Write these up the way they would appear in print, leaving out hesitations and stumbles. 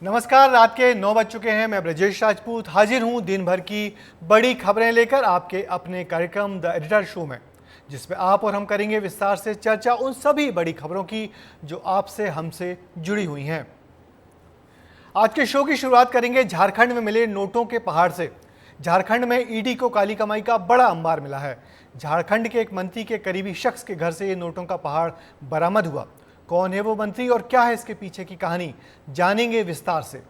नमस्कार। रात के 9 बज चुके हैं। मैं ब्रजेश राजपूत हाजिर हूं दिन भर की बड़ी खबरें लेकर आपके अपने कार्यक्रम द एडिटर शो में, जिसमें आप और हम करेंगे विस्तार से चर्चा उन सभी बड़ी खबरों की जो आपसे हमसे जुड़ी हुई हैं। आज के शो की शुरुआत करेंगे झारखंड में मिले नोटों के पहाड़ से। झारखंड में ईडी को काली कमाई का बड़ा अंबार मिला है। झारखंड के एक मंत्री के करीबी शख्स के घर से ये नोटों का पहाड़ बरामद हुआ। कौन है वो मंत्री और क्या है इसके पीछे की कहानी, जानेंगे विस्तार से।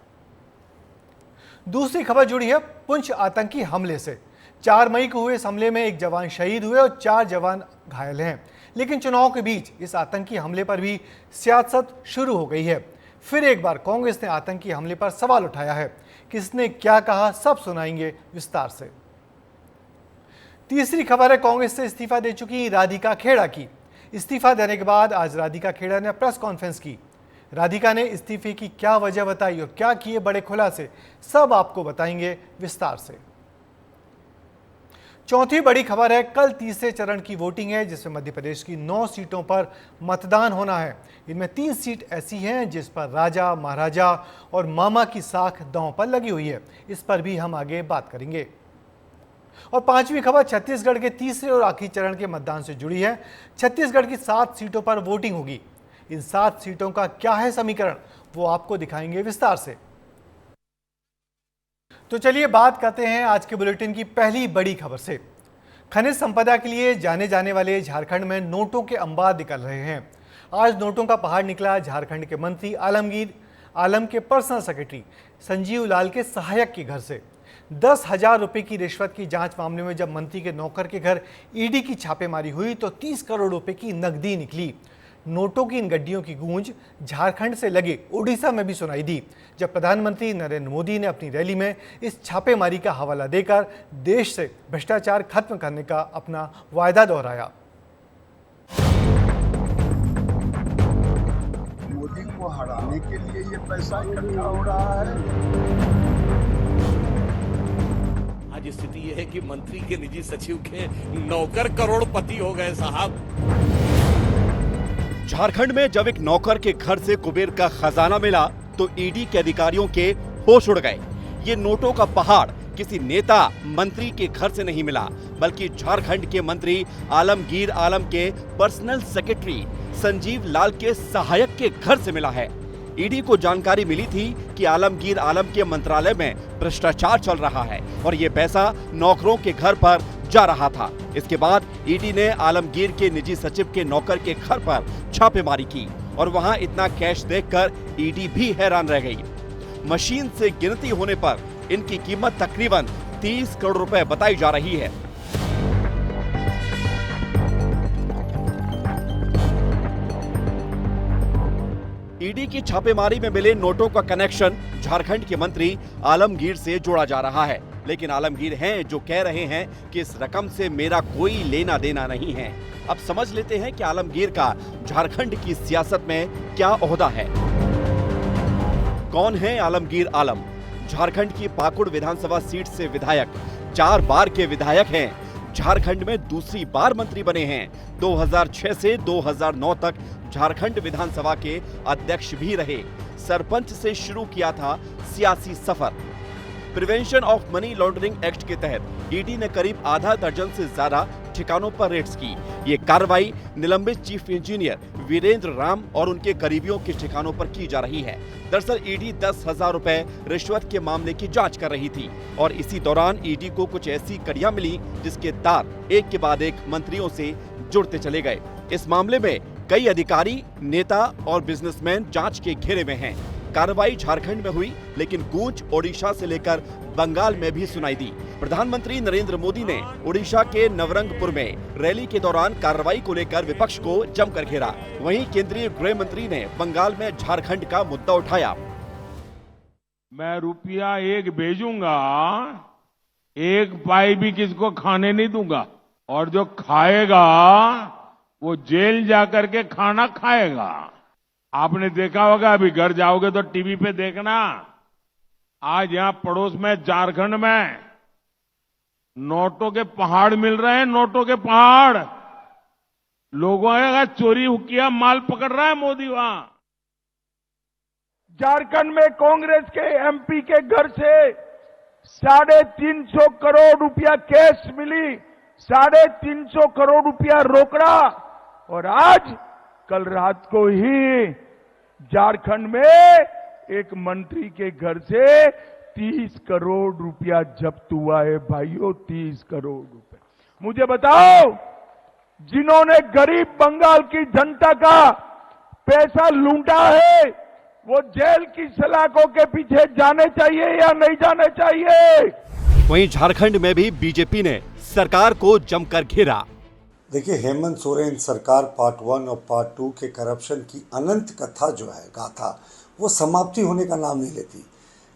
दूसरी खबर जुड़ी है पुंछ आतंकी हमले से। 4 मई को हुए इस हमले में एक जवान शहीद हुए और 4 जवान घायल हैं। लेकिन चुनाव के बीच इस आतंकी हमले पर भी सियासत शुरू हो गई है। फिर एक बार कांग्रेस ने आतंकी हमले पर सवाल उठाया है। किसने क्या कहा, सब सुनाएंगे विस्तार से। तीसरी खबर है कांग्रेस से इस्तीफा दे चुकी राधिका खेड़ा की। इस्तीफा देने के बाद आज राधिका खेड़ा ने प्रेस कॉन्फ्रेंस की। राधिका ने इस्तीफे की क्या वजह बताई और क्या किए बड़े खुलासे, सब आपको बताएंगे विस्तार से। चौथी बड़ी खबर है कल तीसरे चरण की वोटिंग है, जिसमें मध्य प्रदेश की 9 सीटों पर मतदान होना है। इनमें 3 सीट ऐसी हैं जिस पर राजा, महाराजा और मामा की साख दांव पर लगी हुई है। इस पर भी हम आगे बात करेंगे। और पांचवी खबर छत्तीसगढ़ के तीसरे और आखिरी चरण के मतदान से जुड़ी है। छत्तीसगढ़ की 7 सीटों पर वोटिंग होगी। इन 7 सीटों का क्या है समीकरण, वो आपको दिखाएंगे विस्तार से। तो चलिए बात करते हैं आज के बुलेटिन की पहली बड़ी खबर से। खनिज संपदा के लिए जाने जाने वाले झारखंड में नोटों के अंबार निकल रहे हैं। आज नोटों का पहाड़ निकला झारखंड के मंत्री आलमगीर आलम के पर्सनल सेक्रेटरी संजीव लाल के सहायक के घर से। 10,000 रुपए की रिश्वत की जांच मामले में जब मंत्री के नौकर के घर ईडी की छापेमारी हुई तो 30 करोड़ रुपए की नकदी निकली। नोटों की इन गड्डियों की गूंज झारखंड से लगे उड़ीसा में भी सुनाई दी, जब प्रधानमंत्री नरेंद्र मोदी ने अपनी रैली में इस छापेमारी का हवाला देकर देश से भ्रष्टाचार खत्म करने का अपना वायदा दोहराया। मोदी को हराने के लिए ये पैसा इकट्ठा हो रहा है। आज स्थिति यह है कि मंत्री के निजी सचिव के नौकर करोड़पति हो गए साहब। झारखंड में जब एक नौकर के घर से कुबेर का खजाना मिला तो ईडी के अधिकारियों के होश उड़ गए। ये नोटों का पहाड़ किसी नेता मंत्री के घर से नहीं मिला, बल्कि झारखंड के मंत्री आलमगीर आलम के पर्सनल सेक्रेटरी संजीव लाल के सहायक के घर से मिला है। ईडी को जानकारी मिली थी कि आलमगीर आलम के मंत्रालय में भ्रष्टाचार चल रहा है और ये पैसा नौकरों के घर पर जा रहा था। इसके बाद ईडी ने आलमगीर के निजी सचिव के नौकर के घर पर छापेमारी की और वहां इतना कैश देखकर ईडी भी हैरान रह गई। मशीन से गिनती होने पर इनकी कीमत तकरीबन 30 करोड़ रुपए बताई जा रही है। ईडी की छापेमारी में मिले नोटों का कनेक्शन झारखंड के मंत्री आलमगीर से जोड़ा जा रहा है, लेकिन आलमगीर हैं जो कह रहे हैं कि इस रकम से मेरा कोई लेना देना नहीं है। अब समझ लेते हैं कि आलमगीर का झारखंड की सियासत में क्या ओहदा है। कौन है आलमगीर आलम? झारखंड की पाकुड़ विधानसभा सीट से विधायक, 4 बार के विधायक हैं। झारखंड में दूसरी बार मंत्री बने हैं। 2006 से 2009 तक झारखंड विधानसभा के अध्यक्ष भी रहे। सरपंच से शुरू किया था सियासी सफर। Prevention of money laundering act के तहत ईडी ने करीब आधा दर्जन से ज्यादा ठिकानों पर रेड्स की। ये कार्रवाई निलंबित चीफ इंजीनियर वीरेंद्र राम और उनके करीबियों के ठिकानों पर की जा रही है। दरअसल ईडी 10,000 रुपए रिश्वत के मामले की जांच कर रही थी और इसी दौरान ईडी को कुछ ऐसी कड़ियां मिली जिसके तार एक के बाद एक मंत्रियों से जुड़ते चले गए। इस मामले में कई अधिकारी, नेता और बिजनेसमैन जांच के घेरे में हैं। कार्रवाई झारखंड में हुई, लेकिन गूंज ओडिशा से लेकर बंगाल में भी सुनाई दी। प्रधानमंत्री नरेंद्र मोदी ने ओडिशा के नवरंगपुर में रैली के दौरान कार्रवाई को लेकर विपक्ष को जमकर घेरा। वहीं केंद्रीय गृह मंत्री ने बंगाल में झारखंड का मुद्दा उठाया। मैं रुपया 1 भेजूंगा, 1 पाई भी किसको खाने नहीं दूंगा, और जो खाएगा वो जेल जाकर के खाना खाएगा। आपने देखा होगा, अभी घर जाओगे तो टीवी पे देखना, आज यहां पड़ोस में झारखंड में नोटों के पहाड़ मिल रहे हैं। नोटों के पहाड़, लोगों का चोरी किया माल पकड़ रहा है मोदी वहां। झारखंड में कांग्रेस के एमपी के घर से 350 करोड़ रुपया कैश मिली, 350 करोड़ रुपया रोकड़ा, और आज कल रात को ही झारखंड में एक मंत्री के घर से 30 करोड़ रुपया जब्त हुआ है भाइयों, 30 करोड़ रुपए। मुझे बताओ, जिन्होंने गरीब बंगाल की जनता का पैसा लूटा है, वो जेल की सलाखों के पीछे जाने चाहिए या नहीं जाने चाहिए? वहीं झारखंड में भी बीजेपी ने सरकार को जमकर घेरा। देखिए, हेमंत सोरेन सरकार पार्ट 1 और पार्ट 2 के करप्शन की अनंत कथा जो है, गाथा, वो समाप्ति होने का नाम नहीं लेती।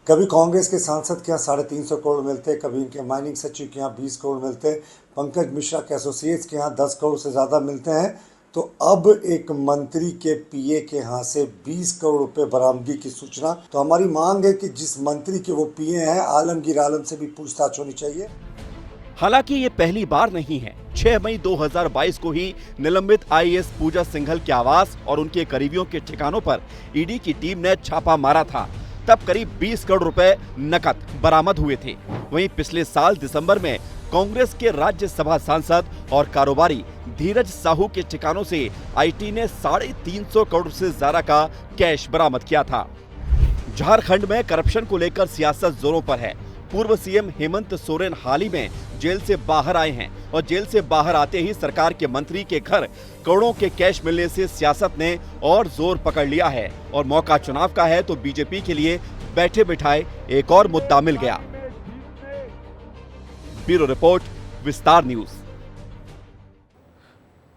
कभी कांग्रेस के सांसद के यहाँ 350 करोड़ मिलते, कभी इनके माइनिंग सचिव के यहाँ 20 करोड़ मिलते, पंकज मिश्रा के एसोसिएट्स के यहाँ 10 करोड़ से ज़्यादा मिलते हैं, तो अब एक मंत्री के पीए के यहाँ से 20 करोड़ रुपए बरामदगी की सूचना। तो हमारी मांग है कि जिस मंत्री के वो पीए हैं, आलमगीर आलम से भी पूछताछ होनी चाहिए। हालांकि ये पहली बार नहीं है। 6 मई 2022 को ही निलंबित आईएएस पूजा सिंघल के आवास और उनके करीबियों के ठिकानों पर ईडी की टीम ने छापा मारा था। तब करीब 20 करोड़ रुपए नकद बरामद हुए थे। वहीं पिछले साल दिसंबर में कांग्रेस के राज्यसभा सांसद और कारोबारी धीरज साहू के ठिकानों से आईटी ने 350 करोड़ से ज्यादा का कैश बरामद किया था। झारखंड में करप्शन को लेकर सियासत जोरों पर है। पूर्व सीएम हेमंत सोरेन हाल ही में जेल से बाहर आए हैं और जेल से बाहर आते ही सरकार के मंत्री के घर करोड़ों के कैश मिलने से सियासत ने और जोर पकड़ लिया है और मौका चुनाव का है तो बीजेपी के लिए बैठे बिठाए एक और मुद्दा मिल गया। ब्यूरो रिपोर्ट, विस्तार न्यूज।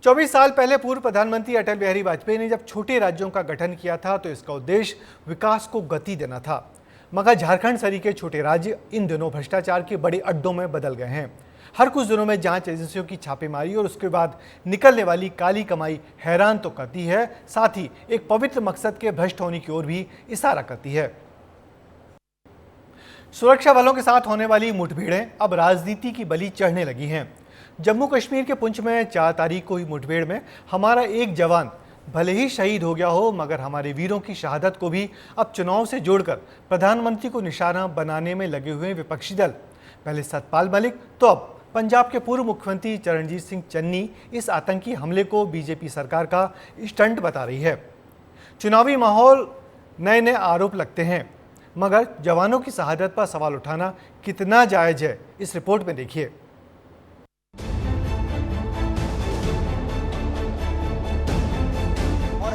24 साल पहले पूर्व प्रधानमंत्री अटल बिहारी वाजपेयी ने जब छोटे राज्यों का गठन किया था तो इसका उद्देश्य विकास को गति देना था। मगर झारखंड सरीखे छोटे राज्य इन दिनों भ्रष्टाचार के बड़े अड्डों में बदल गए हैं। हर कुछ दिनों में जांच एजेंसियों की छापेमारी और उसके बाद निकलने वाली काली कमाई हैरान तो करती है, साथ ही एक पवित्र मकसद के भ्रष्ट होने की ओर भी इशारा करती है। सुरक्षा बलों के साथ होने वाली मुठभेड़ें अब राजनीति की बलि चढ़ने लगी हैं। जम्मू कश्मीर के पुंछ में 4 तारीख को हुई मुठभेड़ में हमारा एक जवान भले ही शहीद हो गया हो, मगर हमारे वीरों की शहादत को भी अब चुनाव से जोड़कर प्रधानमंत्री को निशाना बनाने में लगे हुए विपक्षी दल, पहले सतपाल मलिक तो अब पंजाब के पूर्व मुख्यमंत्री चरणजीत सिंह चन्नी, इस आतंकी हमले को बीजेपी सरकार का स्टंट बता रही है। चुनावी माहौल, नए नए आरोप लगते हैं, मगर जवानों की शहादत पर सवाल उठाना कितना जायज है, इस रिपोर्ट में देखिए।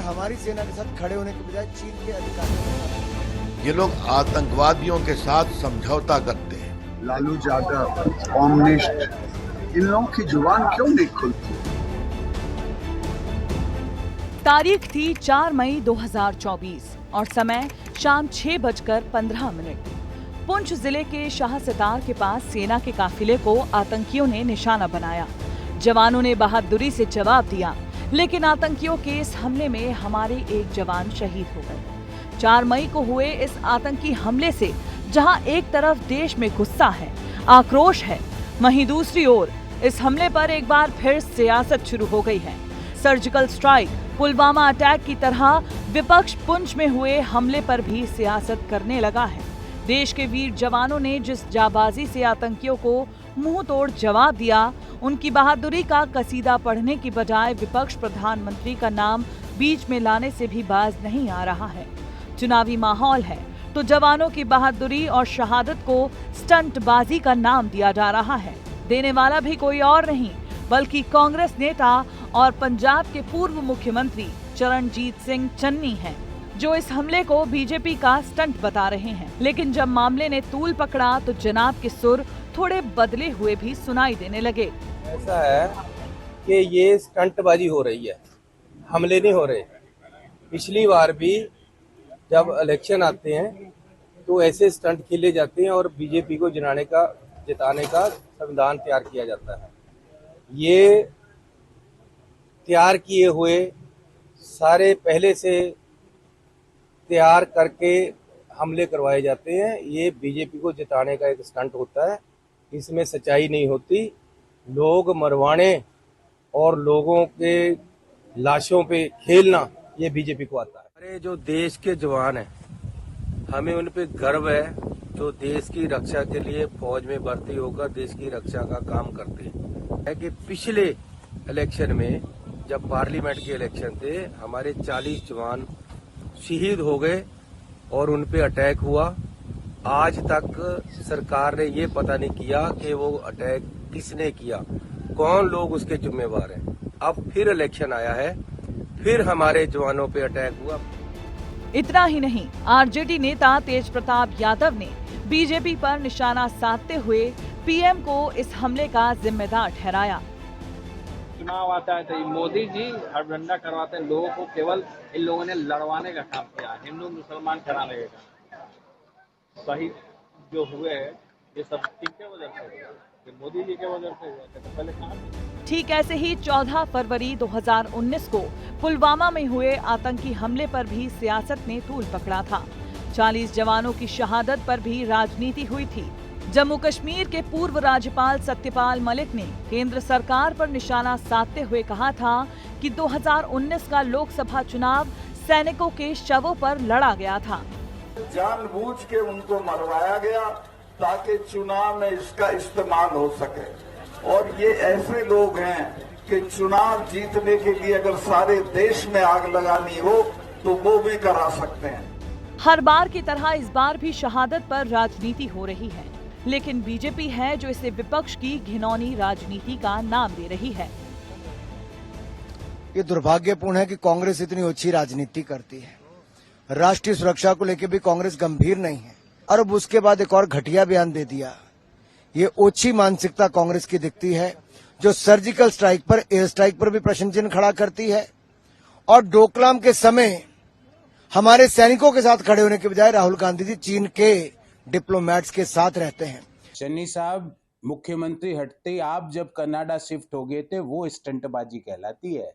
हमारी सेना के साथ खड़े होने के बजाय चीन के अधिकारियों, ये लोग आतंकवादियों के साथ समझौता करते हैं। लालू यादव, कम्युनिस्ट, इन लोगों की जुबान क्यों नहीं खुलती? तारीख थी 4 मई 2024 और समय शाम 6:15। पुंछ जिले के शाह सितार के पास सेना के काफिले को आतंकियों ने निशाना बनाया। जवानों ने बहादुरी से जवाब दिया, लेकिन आतंकियों के इस हमले में हमारे एक जवान शहीद हो गए। 4 मई को हुए इस आतंकी हमले से जहां एक तरफ देश में गुस्सा है, आक्रोश है, वहीं दूसरी ओर इस हमले पर एक बार फिर सियासत शुरू हो गई है। सर्जिकल स्ट्राइक, पुलवामा अटैक की तरह विपक्ष पुंछ में हुए हमले पर भी सियासत करने लगा है। देश के वीर जवानों ने जिस जाबाजी से आतंकियों को मुंह तोड़ जवाब दिया, उनकी बहादुरी का कसीदा पढ़ने की बजाय विपक्ष प्रधानमंत्री का नाम बीच में लाने से भी बाज नहीं आ रहा है। चुनावी माहौल है तो जवानों की बहादुरी और शहादत को स्टंटबाजी का नाम दिया जा रहा है। देने वाला भी कोई और नहीं बल्कि कांग्रेस नेता और पंजाब के पूर्व मुख्यमंत्री चरणजीत सिंह चन्नी हैं, जो इस हमले को बीजेपी का स्टंट बता रहे हैं। लेकिन जब मामले ने तूल पकड़ा तो जनाब के सुर थोड़े बदले हुए भी सुनाई देने लगे। ऐसा है कि ये स्टंटबाजी हो रही है, हमले नहीं हो रहे। पिछली बार भी जब इलेक्शन आते हैं तो ऐसे स्टंट खेले जाते हैं और बीजेपी को जिताने का संविधान तैयार किया जाता है। ये तैयार किए हुए सारे पहले से तैयार करके हमले करवाए जाते हैं। ये बीजेपी को जिताने का एक स्टंट होता है, इसमें सच्चाई नहीं होती। लोग मरवाने और लोगों के लाशों पे खेलना, ये बीजेपी को आता है। अरे जो देश के जवान हैं हमें उन पे गर्व है जो देश की रक्षा के लिए फौज में भर्ती होकर देश की रक्षा का काम करते हैं। है कि पिछले इलेक्शन में जब पार्लियामेंट के इलेक्शन थे, हमारे 40 जवान शहीद हो गए और उन पे अटैक हुआ। आज तक सरकार ने ये पता नहीं किया कि वो अटैक किसने किया, कौन लोग उसके जिम्मेवार हैं। अब फिर इलेक्शन आया है, फिर हमारे जवानों पे अटैक हुआ। इतना ही नहीं, आरजेडी नेता तेज प्रताप यादव ने बीजेपी पर निशाना साधते हुए पीएम को इस हमले का जिम्मेदार ठहराया। चुनाव आता है तो ये मोदी जी हड़बड़ा करवाते हैं लोगों को, केवल इन लोगों ने लड़वाने का काम किया, हिंदू मुसलमान कराने का काम। शहीद जो हुए ये सब किसके वजह से हुए? ये मोदी जी के वजह से हुआ। तो पहले कहा। ठीक ऐसे ही 14 फरवरी 2019 को पुलवामा में हुए आतंकी हमले पर भी सियासत ने तूल पकड़ा था। 40 जवानों की शहादत पर भी राजनीति हुई थी। जम्मू कश्मीर के पूर्व राज्यपाल सत्यपाल मलिक ने केंद्र सरकार पर निशाना साधते हुए कहा था कि 2019 का लोकसभा चुनाव सैनिकों के शवों पर लड़ा गया था। जानबूझ के उनको मरवाया गया ताकि चुनाव में इसका इस्तेमाल हो सके। और ये ऐसे लोग हैं कि चुनाव जीतने के लिए अगर सारे देश में आग लगानी हो तो वो भी करा सकते हैं। हर बार की तरह इस बार भी शहादत पर राजनीति हो रही है, लेकिन बीजेपी है जो इसे विपक्ष की घिनौनी राजनीति का नाम दे रही है। ये दुर्भाग्यपूर्ण है कि कांग्रेस इतनी ओछी राजनीति करती है। राष्ट्रीय सुरक्षा को लेकर भी कांग्रेस गंभीर नहीं है और अब उसके बाद एक और घटिया बयान दे दिया। ये ओछी मानसिकता कांग्रेस की दिखती है, जो सर्जिकल स्ट्राइक पर, एयर स्ट्राइक पर भी प्रश्न चिन्ह खड़ा करती है और डोकलाम के समय हमारे सैनिकों के साथ खड़े होने के बजाय राहुल गांधी जी चीन के डिप्लोमैट्स के साथ रहते हैं। चन्नी साहब, मुख्यमंत्री हटते आप जब कनाडा शिफ्ट हो गए थे, वो स्टंटबाजी कहलाती है।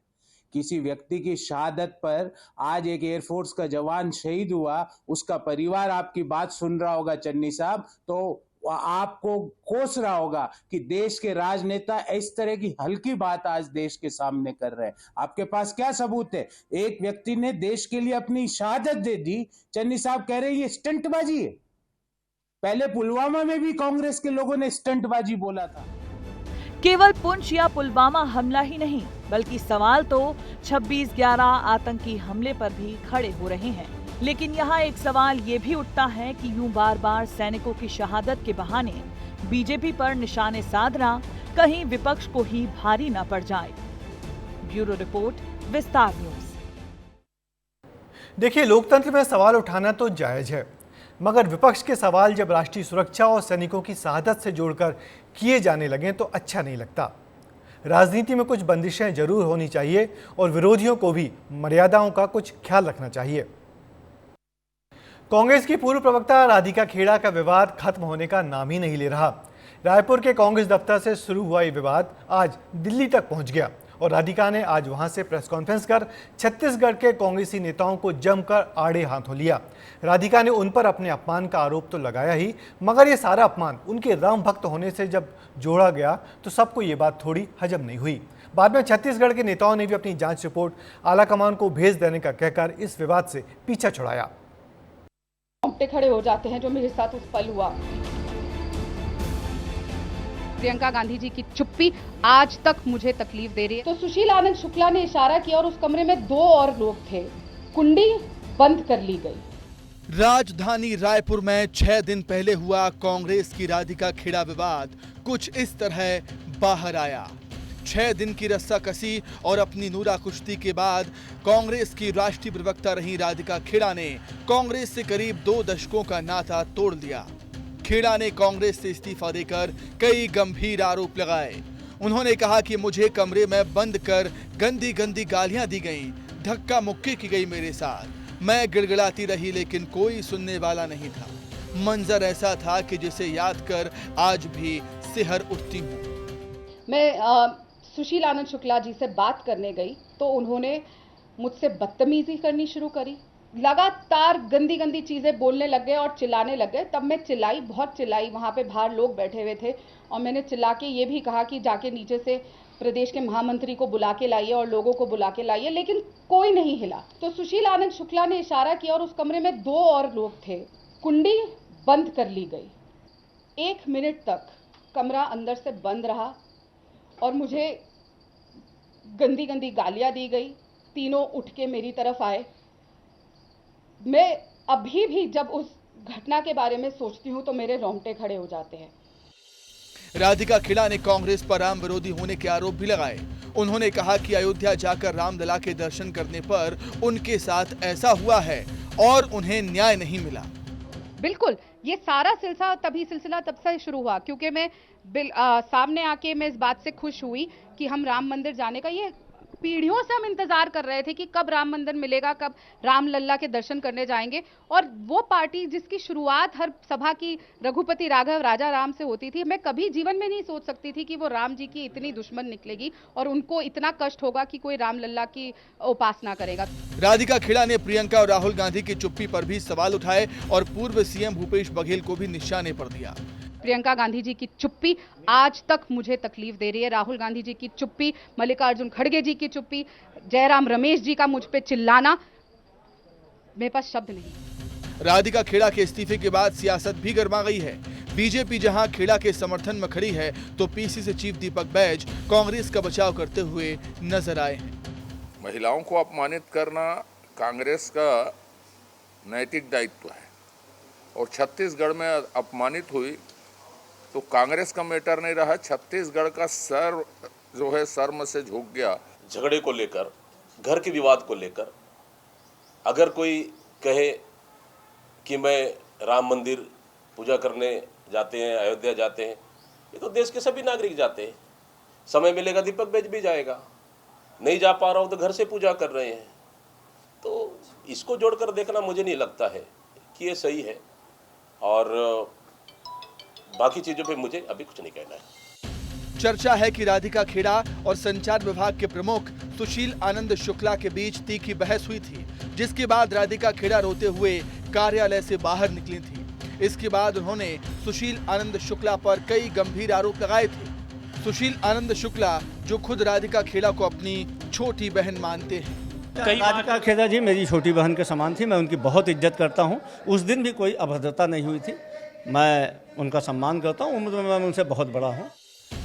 किसी व्यक्ति की शहादत पर आज एक एयरफोर्स का जवान शहीद हुआ, उसका परिवार आपकी बात सुन रहा होगा चन्नी साहब, तो आपको कोस रहा होगा कि देश के राजनेता इस तरह की हल्की बात आज देश के सामने कर रहे हैं। आपके पास क्या सबूत है? एक व्यक्ति ने देश के लिए अपनी शहादत दे दी, चन्नी साहब कह रहे हैं ये स्टंटबाजी है। पहले पुलवामा में भी कांग्रेस के लोगों ने स्टंटबाजी बोला था। केवल पुंछ या पुलवामा हमला ही नहीं, बल्कि सवाल तो 26/11 आतंकी हमले पर भी खड़े हो रहे हैं। लेकिन यहाँ एक सवाल ये भी उठता है कि यूं बार बार सैनिकों की शहादत के बहाने बीजेपी पर निशाने साधना कहीं विपक्ष को ही भारी न पड़ जाए। ब्यूरो रिपोर्ट, विस्तार न्यूज। देखिए, लोकतंत्र में सवाल उठाना तो जायज है, मगर विपक्ष के सवाल जब राष्ट्रीय सुरक्षा और सैनिकों की शहादत से जोड़कर किए जाने लगें तो अच्छा नहीं लगता। राजनीति में कुछ बंदिशें जरूर होनी चाहिए और विरोधियों को भी मर्यादाओं का कुछ ख्याल रखना चाहिए। कांग्रेस की पूर्व प्रवक्ता राधिका खेड़ा का विवाद खत्म होने का नाम ही नहीं ले रहा। रायपुर के कांग्रेस दफ्तर से शुरू हुआ ये विवाद आज दिल्ली तक पहुंच गया और राधिका ने आज वहां से प्रेस कॉन्फ्रेंस कर छत्तीसगढ़ के कांग्रेसी नेताओं को जमकर आड़े हाथों लिया। राधिका ने उन पर अपने अपमान का आरोप तो लगाया ही, मगर ये सारा अपमान उनके राम भक्त होने से जब जोड़ा गया तो सबको ये बात थोड़ी हजम नहीं हुई। बाद में छत्तीसगढ़ के नेताओं ने भी अपनी जांच रिपोर्ट आलाकमान को भेज देने का कहकर इस विवाद से पीछा छुड़ाया। खड़े हो जाते हैं जो मेरे साथ उस पल हुआ। प्रियंका गांधी जी की चुप्पी आज तक मुझे तकलीफ दे रही है। तो सुशील आनंद शुक्ला ने इशारा किया और उस कमरे में 2 और लोग थे। कुंडी बंद कर ली गई। राजधानी रायपुर में 6 दिन पहले हुआ कांग्रेस की राधिका खेड़ा विवाद कुछ इस तरह बाहर आया। 6 दिन की रस्साकसी और अपनी नूरा कुश्ती के बाद कांग्रेस की राष्ट्रीय प्रवक्ता रही राधिका खेड़ा ने कांग्रेस से करीब 2 दशकों का नाता तोड़ दिया। खेड़ा ने कांग्रेस से इस्तीफा देकर कई गंभीर आरोप लगाए। उन्होंने कहा कि मुझे कमरे में बंद कर गंदी गंदी गालियां दी गईं, धक्का मुक्की की गई मेरे साथ। मैं गिड़गिड़ाती रही लेकिन कोई सुनने वाला नहीं था। मंजर ऐसा था कि जिसे याद कर आज भी सिहर उठती हूँ। मैं सुशील आनंद शुक्ला जी से बात करने गई तो उन्होंने मुझसे बदतमीजी करनी शुरू करी। लगातार गंदी गंदी चीजें बोलने लग गए और चिल्लाने लग गए। तब मैं चिल्लाई, बहुत चिल्लाई। वहां पे बाहर लोग बैठे हुए थे और मैंने चिल्ला के ये भी कहा कि जाके नीचे से प्रदेश के महामंत्री को बुला के लाइए और लोगों को बुला के लाइए, लेकिन कोई नहीं हिला। तो सुशील आनंद शुक्ला ने इशारा किया और उस कमरे में 2 और लोग थे। कुंडी बंद कर ली गई। 1 मिनट तक कमरा अंदर से बंद रहा और मुझे गंदी गंदी गालियां दी गई। तीनों उठ के मेरी तरफ आए। मैं अभी भी जब उस घटना के बारे में सोचती हूं तो मेरे रोंगटे खड़े हो जाते हैं। राधिका खेड़ा ने कांग्रेस पर राम विरोधी होने के आरोप भी लगाए। उन्होंने कहा कि अयोध्या जाकर रामलला के दर्शन करने पर उनके साथ ऐसा हुआ है और उन्हें न्याय नहीं मिला। बिल्कुल, ये सारा सिलसिला तब से शुरू हुआ क्योंकि मैं सामने आके मैं इस बात से खुश हुई कि हम राम मंदिर जाने का, ये पीढ़ियों से हम इंतजार कर रहे थे कि कब राम मंदिर मिलेगा, कब रामलला के दर्शन करने जाएंगे। और वो पार्टी जिसकी शुरुआत हर सभा की रघुपति राघव राजा राम से होती थी, मैं कभी जीवन में नहीं सोच सकती थी कि वो राम जी की इतनी दुश्मन निकलेगी और उनको इतना कष्ट होगा कि कोई रामलला की उपासना करेगा। राधिका खेड़ा ने प्रियंका और राहुल गांधी की चुप्पी पर भी सवाल उठाए और पूर्व सीएम भूपेश बघेल को भी निशाने पर दिया। प्रियंका गांधी जी की चुप्पी आज तक मुझे तकलीफ दे रही है। राहुल गांधी जी की चुप्पी, मल्लिकार्जुन खड़गे जी की चुप्पी, जयराम रमेश जी का मुझ पे चिल्लाना, मेरे पास शब्द नहीं। राधिका खेड़ा के इस्तीफे के बाद सियासत भी गर्मा गई है। बीजेपी जहां खेड़ा के समर्थन में खड़ी है तो पीसीसी चीफ दीपक बैज कांग्रेस का बचाव करते हुए नजर आए हैं। महिलाओं को अपमानित करना कांग्रेस का नैतिक दायित्व है और छत्तीसगढ़ में अपमानित हुई तो कांग्रेस का मैटर नहीं रहा, छत्तीसगढ़ का सर जो है शर्म से झुक गया। झगड़े को लेकर, घर के विवाद को लेकर अगर कोई कहे कि मैं राम मंदिर पूजा करने जाते हैं, अयोध्या जाते हैं, ये तो देश के सभी नागरिक जाते हैं। समय मिलेगा दीपक बैज भी जाएगा, नहीं जा पा रहा हूँ तो घर से पूजा कर रहे हैं। तो इसको जोड़कर देखना मुझे नहीं लगता है कि ये सही है और बाकी चीजों पे मुझे अभी कुछ नहीं कहना है। चर्चा है कि राधिका खेड़ा और संचार विभाग के प्रमुख सुशील आनंद शुक्ला के बीच तीखी बहस हुई थी, जिसके बाद राधिका खेड़ा रोते हुए कार्यालय से बाहर निकली थी। इसके बाद उन्होंने सुशील आनंद शुक्ला पर कई गंभीर आरोप लगाए थे। सुशील आनंद शुक्ला जो खुद राधिका खेड़ा को अपनी छोटी बहन मानते हैं। राधिका खेड़ा जी मेरी छोटी बहन के समान थी, मैं उनकी बहुत इज्जत करता हूँ। उस दिन भी कोई अभद्रता नहीं हुई थी, मैं उनका सम्मान करता हूँ, उम्र में मैं उनसे बहुत बड़ा हूँ।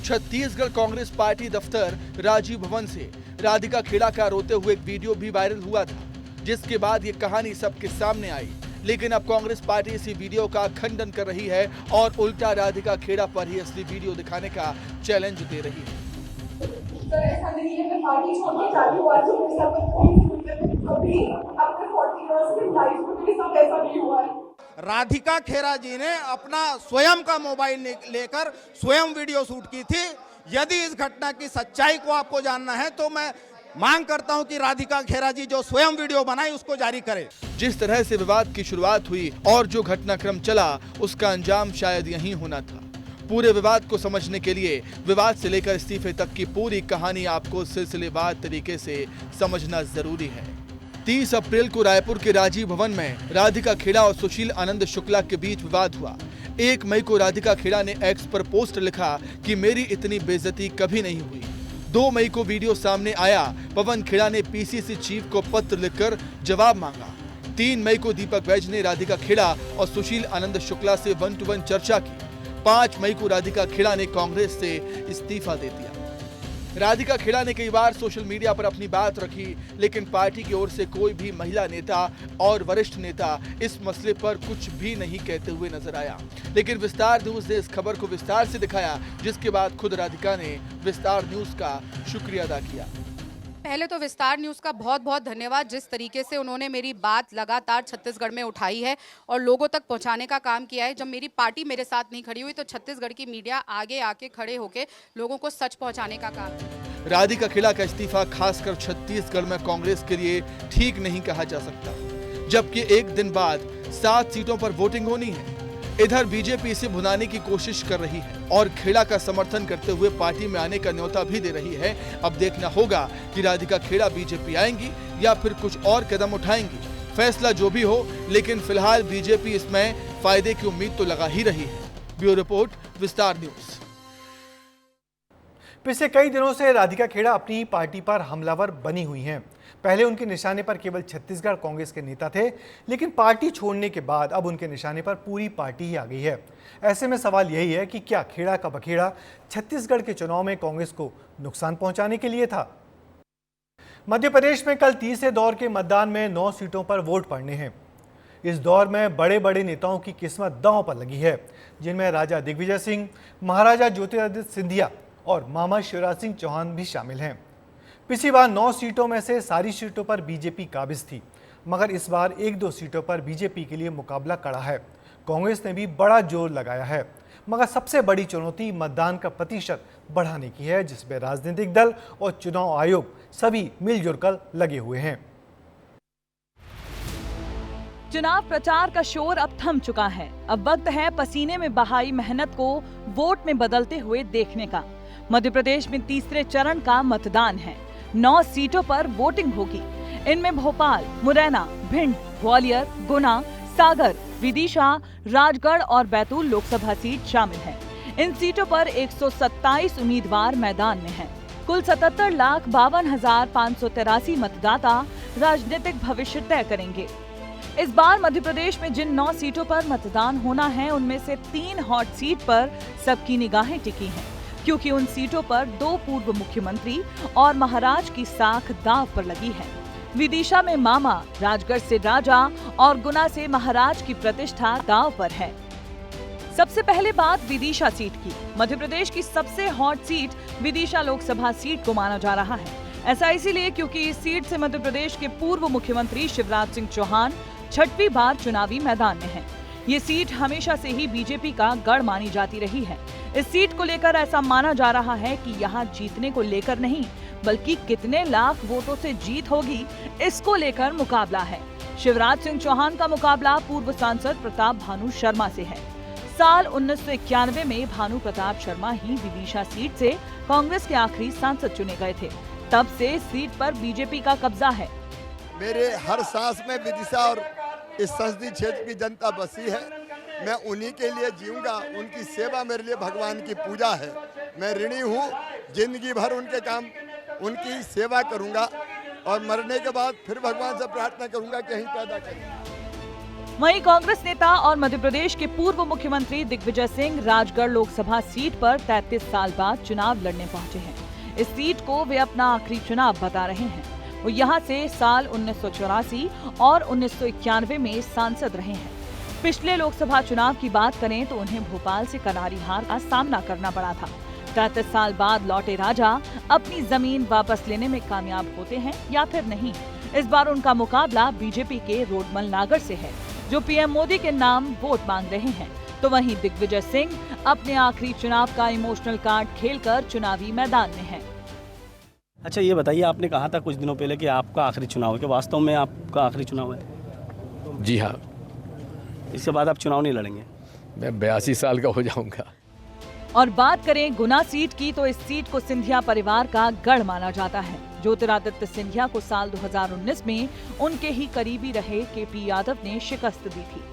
छत्तीसगढ़ कांग्रेस पार्टी दफ्तर राजीव भवन से राधिका खेड़ा का रोते हुए एक वीडियो भी वायरल हुआ था, जिसके बाद ये कहानी सबके सामने आई। लेकिन अब कांग्रेस पार्टी इसी वीडियो का खंडन कर रही है और उल्टा राधिका खेड़ा पर ही असली वीडियो दिखाने का चैलेंज दे रही है। ऐसा नहीं है, मैं पार्टी छोड़ के जाती हूँ, आज मेरे साथ कभी अपने 40 इयर्स की लाइफ में मेरे साथ ऐसा नहीं हुआ है। राधिका खेड़ा जी ने अपना स्वयं का मोबाइल लेकर स्वयं वीडियो शूट की थी। यदि इस घटना की सच्चाई को आपको जानना है तो मैं मांग करता हूं कि राधिका खेड़ा जी जो स्वयं वीडियो बनाई उसको जारी करे। जिस तरह से विवाद की शुरुआत हुई और जो घटनाक्रम चला उसका अंजाम शायद यही होना था। पूरे विवाद को समझने के लिए विवाद से लेकर इस्तीफे तक की पूरी कहानी आपको सिलसिलेवार तरीके से समझना जरूरी है। 30 अप्रैल को रायपुर के राजीव भवन में राधिका खेड़ा और सुशील आनंद शुक्ला के बीच विवाद हुआ। 1 मई को राधिका खेड़ा ने एक्स पर पोस्ट लिखा कि मेरी इतनी बेइज्जती कभी नहीं हुई। 2 मई को वीडियो सामने आया, पवन खेड़ा ने पीसीसी चीफ को पत्र लिखकर जवाब मांगा। 3 मई को दीपक बैज ने राधिका खेड़ा और सुशील आनंद शुक्ला से 1-to-1 चर्चा की। 5 मई को राधिका खेड़ा ने कांग्रेस से इस्तीफा दे दिया। राधिका खेड़ा ने कई बार सोशल मीडिया पर अपनी बात रखी, लेकिन पार्टी की ओर से कोई भी महिला नेता और वरिष्ठ नेता इस मसले पर कुछ भी नहीं कहते हुए नजर आया। लेकिन विस्तार न्यूज ने इस खबर को विस्तार से दिखाया, जिसके बाद खुद राधिका ने विस्तार न्यूज का शुक्रिया अदा किया। पहले तो विस्तार न्यूज़ का बहुत बहुत धन्यवाद, जिस तरीके से उन्होंने मेरी बात लगातार छत्तीसगढ़ में उठाई है और लोगों तक पहुंचाने का काम किया है। जब मेरी पार्टी मेरे साथ नहीं खड़ी हुई तो छत्तीसगढ़ की मीडिया आगे आके खड़े होके लोगों को सच पहुंचाने का काम किया। राधिका खेड़ा का इस्तीफा खासकर छत्तीसगढ़ में कांग्रेस के लिए ठीक नहीं कहा जा सकता, जबकि एक दिन बाद 7 सीटों पर वोटिंग होनी है। इधर बीजेपी इसे भुनाने की कोशिश कर रही है और खेड़ा का समर्थन करते हुए पार्टी में आने का न्योता भी दे रही है। अब देखना होगा कि राधिका खेड़ा बीजेपी आएंगी या फिर कुछ और कदम उठाएंगी। फैसला जो भी हो, लेकिन फिलहाल बीजेपी इसमें फायदे की उम्मीद तो लगा ही रही है। ब्यूरो रिपोर्ट, विस्तार न्यूज। पिछले कई दिनों से राधिका खेड़ा अपनी पार्टी पर हमलावर बनी हुई हैं। पहले उनके निशाने पर केवल छत्तीसगढ़ कांग्रेस के नेता थे, लेकिन पार्टी छोड़ने के बाद अब उनके निशाने पर पूरी पार्टी ही आ गई है। ऐसे में सवाल यही है कि क्या खेड़ा का बखेड़ा छत्तीसगढ़ के चुनाव में कांग्रेस को नुकसान पहुंचाने के लिए था? मध्य प्रदेश में कल तीसरे दौर के मतदान में 9 सीटों पर वोट पड़ने हैं। इस दौर में बड़े बड़े नेताओं की किस्मत दांव पर लगी है, जिनमें राजा दिग्विजय सिंह, महाराजा ज्योतिरादित्य सिंधिया और मामा शिवराज सिंह चौहान भी शामिल हैं। पिछली बार 9 सीटों में से सारी सीटों पर बीजेपी काबिज थी, मगर इस बार 1-2 सीटों पर बीजेपी के लिए मुकाबला कड़ा है। कांग्रेस ने भी बड़ा जोर लगाया है, मगर सबसे बड़ी चुनौती मतदान का प्रतिशत बढ़ाने की है, जिसमें राजनीतिक दल और चुनाव आयोग सभी मिलजुल कर लगे हुए हैं। चुनाव प्रचार का शोर अब थम चुका है। अब वक्त है पसीने में बहाई मेहनत को वोट में बदलते हुए देखने का। मध्य प्रदेश में तीसरे चरण का मतदान है। 9 सीटों पर वोटिंग होगी। इनमें भोपाल, मुरैना, भिंड, ग्वालियर, गुना, सागर, विदिशा, राजगढ़ और बैतूल लोकसभा सीट शामिल हैं। इन सीटों पर 127 उम्मीदवार मैदान में हैं। कुल 77,52,583 मतदाता राजनीतिक भविष्य तय करेंगे। इस बार मध्य प्रदेश में जिन 9 सीटों पर मतदान होना है, उनमें से 3 हॉट सीट पर सबकी निगाहें टिकी हैं, क्योंकि उन सीटों पर 2 पूर्व मुख्यमंत्री और महाराज की साख दांव पर लगी है। विदिशा में मामा, राजगढ़ से राजा और गुना से महाराज की प्रतिष्ठा दांव पर है। सबसे पहले बात विदिशा सीट की। मध्य प्रदेश की सबसे hot seat Vidisha Lok Sabha seat को माना जा रहा है। ऐसा इसीलिए क्योंकि इस सीट से मध्य प्रदेश के पूर्व मुख्यमंत्री शिवराज सिंह चौहान 6वीं बार चुनावी मैदान में हैं। ये सीट हमेशा से ही बीजेपी का गढ़ मानी जाती रही है। इस सीट को लेकर ऐसा माना जा रहा है कि यहाँ जीतने को लेकर नहीं, बल्कि कितने लाख वोटों से जीत होगी, इसको लेकर मुकाबला है। शिवराज सिंह चौहान का मुकाबला पूर्व सांसद प्रताप भानु शर्मा से है। साल 1991 में भानु प्रताप शर्मा ही विदिशा सीट से कांग्रेस के आखिरी सांसद चुने गए थे। तब से इस सीट पर बीजेपी का कब्जा है। मेरे हर सांस में विदिशा और इस संसदीय क्षेत्र की जनता बसी है। मैं उन्हीं के लिए जीऊंगा। उनकी सेवा मेरे लिए भगवान की पूजा है। मैं ऋणी हूँ। जिंदगी भर उनके काम, उनकी सेवा करूंगा और मरने के बाद फिर भगवान से प्रार्थना करूंगा कि यहीं पैदा करें। वहीं कांग्रेस नेता और मध्य प्रदेश के पूर्व मुख्यमंत्री दिग्विजय सिंह राजगढ़ लोकसभा सीट पर 33 साल बाद चुनाव लड़ने पहुंचे हैं। इस सीट को वे अपना आखिरी चुनाव बता रहे हैं। वो यहाँ से साल 1984 और 1991 में सांसद रहे हैं। पिछले लोकसभा चुनाव की बात करें तो उन्हें भोपाल से करारी हार का सामना करना पड़ा था। 33 साल बाद लौटे राजा अपनी जमीन वापस लेने में कामयाब होते हैं या फिर नहीं। इस बार उनका मुकाबला बीजेपी के रोडमल नागर से है, जो पीएम मोदी के नाम वोट मांग रहे हैं। तो वहीं दिग्विजय सिंह अपने आखिरी चुनाव का इमोशनल कार्ड खेलकर चुनावी मैदान में हैं। अच्छा, ये बताइए, आपने कहा था कुछ दिनों पहले कि आपका आखिरी चुनाव है, कि वास्तव में आपका आखिरी चुनाव है? जी हाँ। इसके बाद आप चुनाव नहीं लड़ेंगे? मैं 82 साल का हो जाऊंगा। और बात करें गुना सीट की, तो इस सीट को सिंधिया परिवार का गढ़ माना जाता है। ज्योतिरादित्य सिंधिया को साल 2019 में उनके ही करीबी रहे केपी यादव ने शिकस्त दी थी।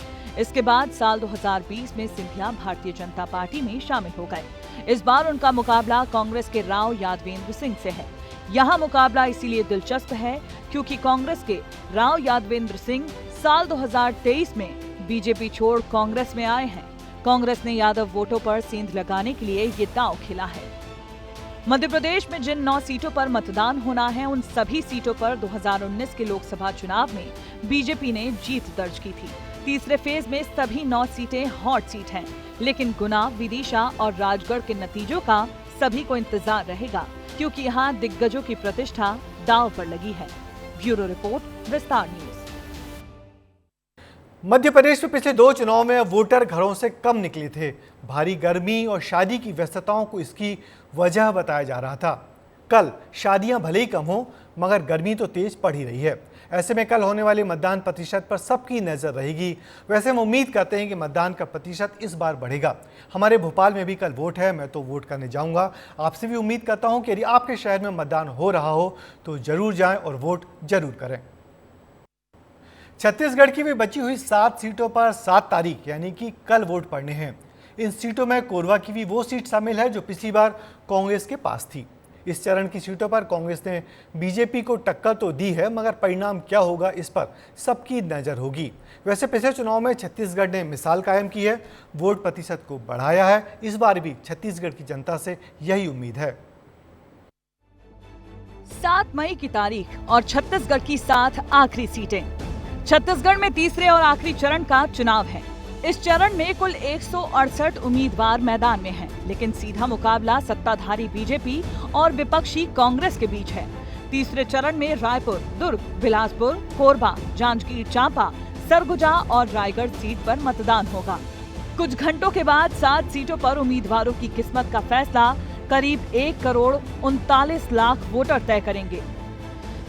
इसके बाद साल 2020 में सिंधिया भारतीय जनता पार्टी में शामिल हो गए। इस बार उनका मुकाबला कांग्रेस के राव यादवेंद्र सिंह से है। यहाँ मुकाबला इसीलिए दिलचस्प है क्योंकि कांग्रेस के राव यादवेंद्र सिंह साल 2023 में बीजेपी छोड़ कांग्रेस में आए हैं। कांग्रेस ने यादव वोटों पर सेंध लगाने के लिए ये दांव खेला है। मध्य प्रदेश में जिन 9 सीटों पर मतदान होना है, उन सभी सीटों पर 2019 के लोकसभा चुनाव में बीजेपी ने जीत दर्ज की थी। तीसरे फेज में सभी 9 सीटें हॉट सीट हैं, लेकिन गुना, विदिशा और राजगढ़ के नतीजों का सभी को इंतजार रहेगा, क्योंकि यहाँ दिग्गजों की प्रतिष्ठा दांव पर लगी है। ब्यूरो रिपोर्ट, विस्तार न्यूज। मध्य प्रदेश में पिछले 2 चुनाव में वोटर घरों से कम निकले थे। भारी गर्मी और शादी की व्यस्तताओं को इसकी वजह बताया जा रहा था। कल शादियां भले ही कम हो, मगर गर्मी तो तेज पड़ ही रही है। ऐसे में कल होने वाले मतदान प्रतिशत पर सबकी नज़र रहेगी। वैसे हम उम्मीद करते हैं कि मतदान का प्रतिशत इस बार बढ़ेगा। हमारे भोपाल में भी कल वोट है, मैं तो वोट करने जाऊंगा। आपसे भी उम्मीद करता हूं कि यदि आपके शहर में मतदान हो रहा हो तो जरूर जाएं और वोट जरूर करें। छत्तीसगढ़ की भी बची हुई 7 सीटों पर 7 तारीख यानी कि कल वोट पड़ने हैं। इन सीटों में कोरबा की भी वो सीट शामिल है जो पिछली बार कांग्रेस के पास थी। इस चरण की सीटों पर कांग्रेस ने बीजेपी को टक्कर तो दी है, मगर परिणाम क्या होगा इस पर सबकी नजर होगी। वैसे पिछले चुनाव में छत्तीसगढ़ ने मिसाल कायम की है, वोट प्रतिशत को बढ़ाया है। इस बार भी छत्तीसगढ़ की जनता से यही उम्मीद है। 7 मई की तारीख और छत्तीसगढ़ की 7 आखिरी सीटें। छत्तीसगढ़ में तीसरे और आखिरी चरण का चुनाव है। इस चरण में कुल 168 उम्मीदवार मैदान में हैं, लेकिन सीधा मुकाबला सत्ताधारी बीजेपी और विपक्षी कांग्रेस के बीच है। तीसरे चरण में रायपुर, दुर्ग, बिलासपुर, कोरबा, जांजगीर चांपा, सरगुजा और रायगढ़ सीट पर मतदान होगा। कुछ घंटों के बाद 7 सीटों पर उम्मीदवारों की किस्मत का फैसला करीब 1 करोड़ 39 लाख वोटर तय करेंगे,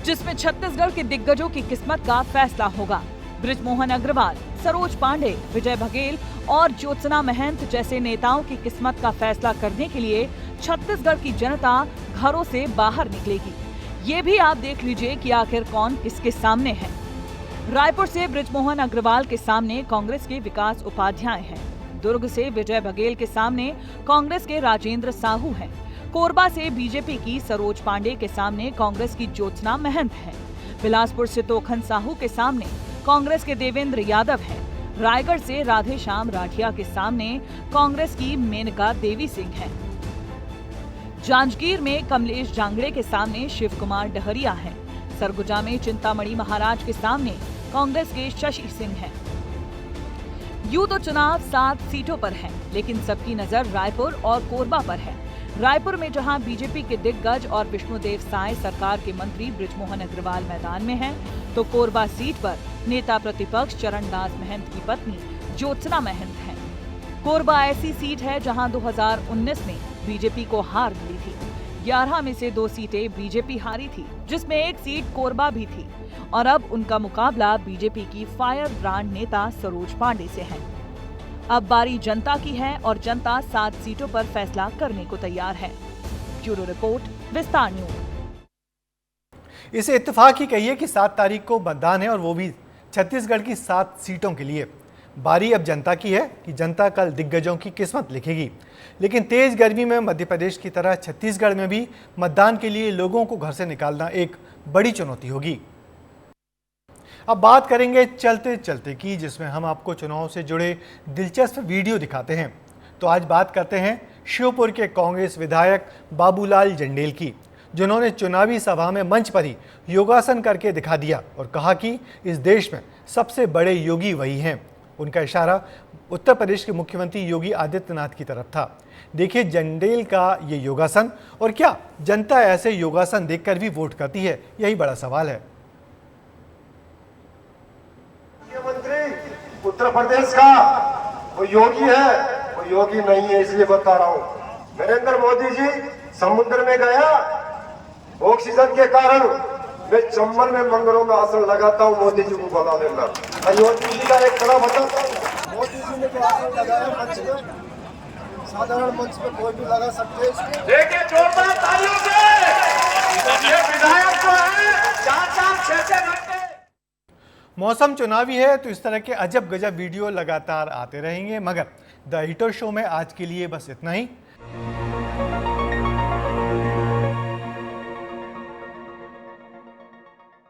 जिसमें छत्तीसगढ़ के दिग्गजों की किस्मत का फैसला होगा। बृजमोहन अग्रवाल, सरोज पांडे, विजय बघेल और ज्योत्सना महंत जैसे नेताओं की किस्मत का फैसला करने के लिए छत्तीसगढ़ की जनता घरों से बाहर निकलेगी। ये भी आप देख लीजिए कि आखिर कौन किसके सामने है। रायपुर से बृजमोहन अग्रवाल के सामने कांग्रेस के विकास उपाध्याय हैं। दुर्ग से विजय बघेल के सामने कांग्रेस के राजेंद्र साहू हैं। कोरबा से बीजेपी की सरोज पांडे के सामने कांग्रेस की ज्योत्सना महंत है। बिलासपुर से तोखन साहू के सामने कांग्रेस के देवेंद्र यादव हैं। रायगढ़ से राधेश्याम राठिया के सामने कांग्रेस की मेनका देवी सिंह हैं। जांजगीर में कमलेश जांगड़े के सामने शिव कुमार डहरिया हैं। सरगुजा में चिंतामणि महाराज के सामने कांग्रेस के शशि सिंह हैं। यूं तो चुनाव 7 सीटों पर है, लेकिन सबकी नजर रायपुर और कोरबा पर है। रायपुर में जहां बीजेपी के दिग्गज और विष्णुदेव साय सरकार के मंत्री बृजमोहन अग्रवाल मैदान में हैं, तो कोरबा सीट पर नेता प्रतिपक्ष चरणदास महंत की पत्नी ज्योत्सना महंत हैं। कोरबा ऐसी सीट है जहां 2019 में बीजेपी को हार मिली थी। 11 में से 2 सीटें बीजेपी हारी थी, जिसमें एक सीट कोरबा भी थी, और अब उनका मुकाबला बीजेपी की फायर ब्रांड नेता सरोज पांडे से है। अब बारी जनता की है और जनता 7 सीटों पर फैसला करने को तैयार है। ब्यूरो रिपोर्ट, विस्तार न्यूज। इसे इत्तेफाक ही कहिए कि 7 तारीख को मतदान है, और वो भी छत्तीसगढ़ की 7 सीटों के लिए। बारी अब जनता की है कि जनता कल दिग्गजों की किस्मत लिखेगी। लेकिन तेज गर्मी में मध्य प्रदेश की तरह छत्तीसगढ़ में भी मतदान के लिए लोगों को घर से निकालना एक बड़ी चुनौती होगी। अब बात करेंगे चलते चलते की, जिसमें हम आपको चुनाव से जुड़े दिलचस्प वीडियो दिखाते हैं। तो आज बात करते हैं श्योपुर के कांग्रेस विधायक बाबूलाल जंडेल की, जिन्होंने चुनावी सभा में मंच पर ही योगासन करके दिखा दिया और कहा कि इस देश में सबसे बड़े योगी वही हैं। उनका इशारा उत्तर प्रदेश के मुख्यमंत्री योगी आदित्यनाथ की तरफ था। देखिए जंडेल का ये योगासन, और क्या जनता ऐसे योगासन देखकर भी वोट करती है, यही बड़ा सवाल है। मुख्यमंत्री उत्तर प्रदेश का वो योगी है, वो योगी नहीं है, इसलिए बता रहा हूँ। नरेंद्र मोदी जी समुद्र में गया, ऑक्सीजन के कारण मैं चंबल में मंगलों में आसन लगाता हूँ, मोदी जी को बता देना। अयोध्या जी का एक तरह बताता हूँ, मोदी जी ने जो आसन लगाया मंच में, साधारण मंच में कोई भी लगा सकते हैं। देखिए जोरदार तालियों से ये विधायक जो है 4-6 घंटे। मौसम चुनावी है तो इस तरह के अजब गजब वीडियो लगातार आते रहेंगे, मगर द हिटो शो में आज के लिए बस इतना ही।